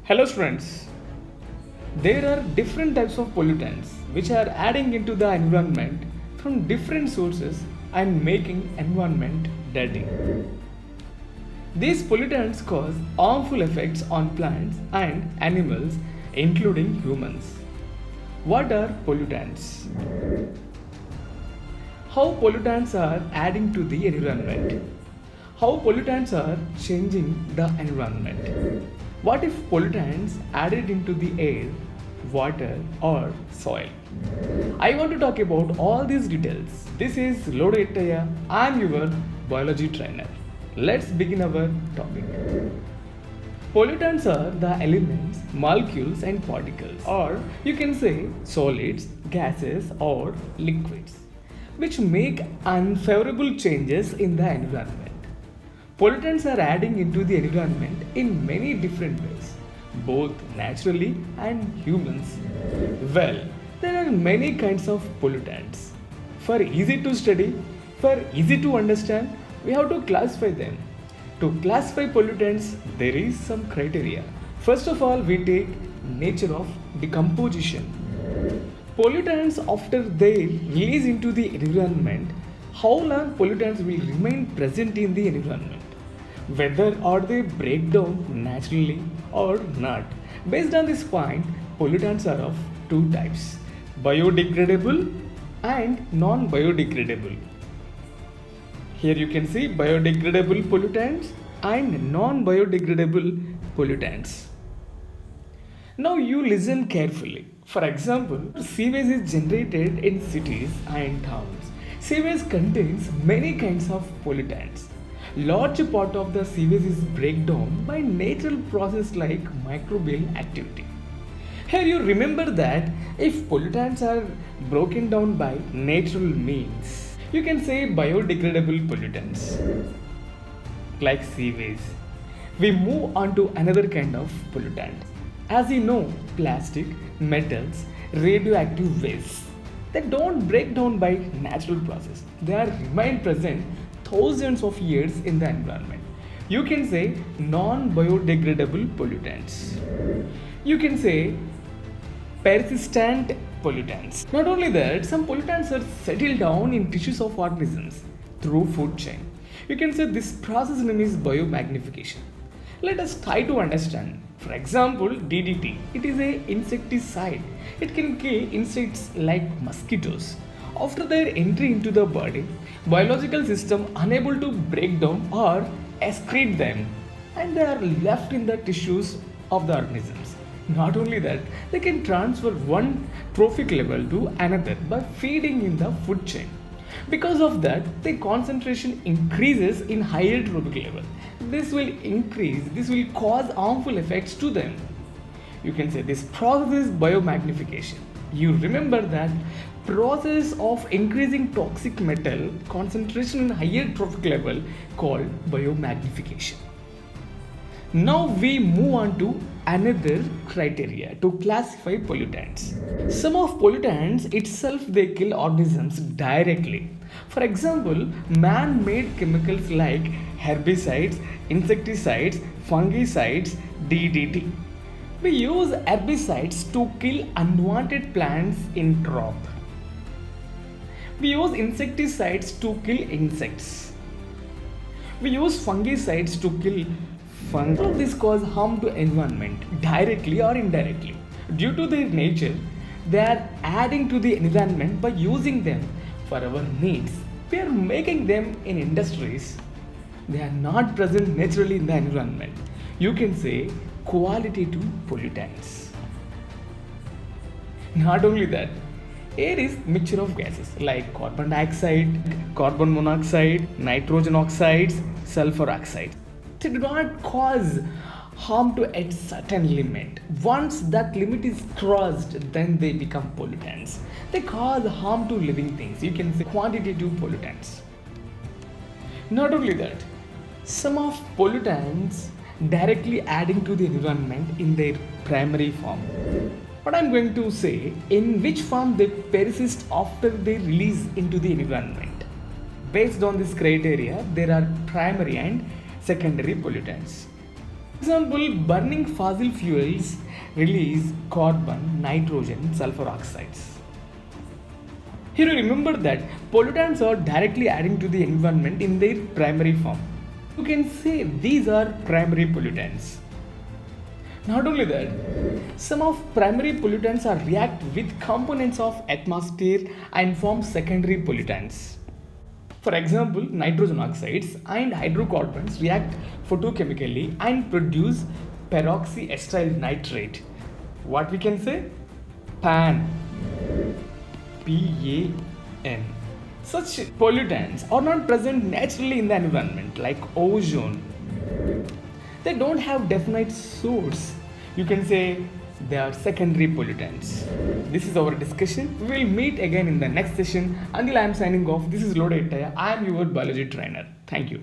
Hello students, there are different types of pollutants which are adding into the environment from different sources and making environment dirty. These pollutants cause harmful effects on plants and animals including humans. What are pollutants? How pollutants are adding to the environment? How pollutants are changing the environment? What if pollutants added into the air, water, or soil? I want to talk about all these details. This is Lodettaya. I am your biology trainer. Let's begin our topic. Pollutants are the elements, molecules, and particles, or you can say solids, gases, or liquids, which make unfavorable changes in the environment. Pollutants are adding into the environment in many different ways, both naturally and humans. Well, there are many kinds of pollutants. For easy to study, for easy to understand, we have to classify them. To classify pollutants, there is some criteria. First of all, we take nature of decomposition. Pollutants after they release into the environment, how long pollutants will remain present in the environment, whether or they break down naturally or not. Based on this point, pollutants are of two types: biodegradable and non-biodegradable. Here you can see biodegradable pollutants and non-biodegradable pollutants. Now you listen carefully. For example, sewage is generated in cities and towns. Sewage contains many kinds of pollutants. Large part of the sewage is break down by natural process like microbial activity. Here you remember that if pollutants are broken down by natural means, you can say biodegradable pollutants like sewage. We move on to another kind of pollutant. As you know, plastic, metals, radioactive waste. They don't break down by natural process. They are remain present thousands of years in the environment. You can say non-biodegradable pollutants. You can say persistent pollutants. Not only that, some pollutants are settled down in tissues of organisms through food chain. You can say this process name is biomagnification. Let us try to understand. For example, DDT. It is a insecticide. It can kill insects like mosquitoes. After their entry into the body, biological system unable to break down or excrete them, and they are left in the tissues of the organisms. Not only that, they can transfer one trophic level to another by feeding in the food chain. Because of that, the concentration increases in higher trophic level. This will cause harmful effects to them. You can say this process is biomagnification. You remember that process of increasing toxic metal concentration in higher trophic level called biomagnification. Now we move on to another criteria to classify pollutants. Some of pollutants itself they kill organisms directly. For example, man-made chemicals like herbicides, insecticides, fungicides, DDT. We use herbicides to kill unwanted plants in crop. We use insecticides to kill insects. We use fungicides to kill fungi. All of this cause harm to environment directly or indirectly. Due to their nature, they are adding to the environment by using them for our needs. We are making them in industries. They are not present naturally in the environment. You can say qualitative pollutants. Not only that, air is mixture of gases like carbon dioxide, carbon monoxide, nitrogen oxides, sulfur oxides. They do not cause harm to a certain limit. Once that limit is crossed, then they become pollutants. They cause harm to living things. You can say quantitative pollutants. Not only that, some of pollutants directly adding to the environment in their primary form. What I'm going to say, in which form they persist after they release into the environment. Based on this criteria, there are primary and secondary pollutants. Example, burning fossil fuels release carbon, nitrogen, sulfur oxides. Here you remember that pollutants are directly adding to the environment in their primary form. You can say these are primary pollutants. Not only that, some of primary pollutants are react with components of atmosphere and form secondary pollutants. For example, nitrogen oxides and hydrocarbons react photochemically and produce peroxyestyl nitrate. What we can say? PAN. PAN. Such pollutants are not present naturally in the environment like ozone. They don't have definite source. You can say they are secondary pollutants. This is our discussion. We will meet again in the next session. Until I am signing off, this is Lodetaya. I am your biology trainer. Thank you.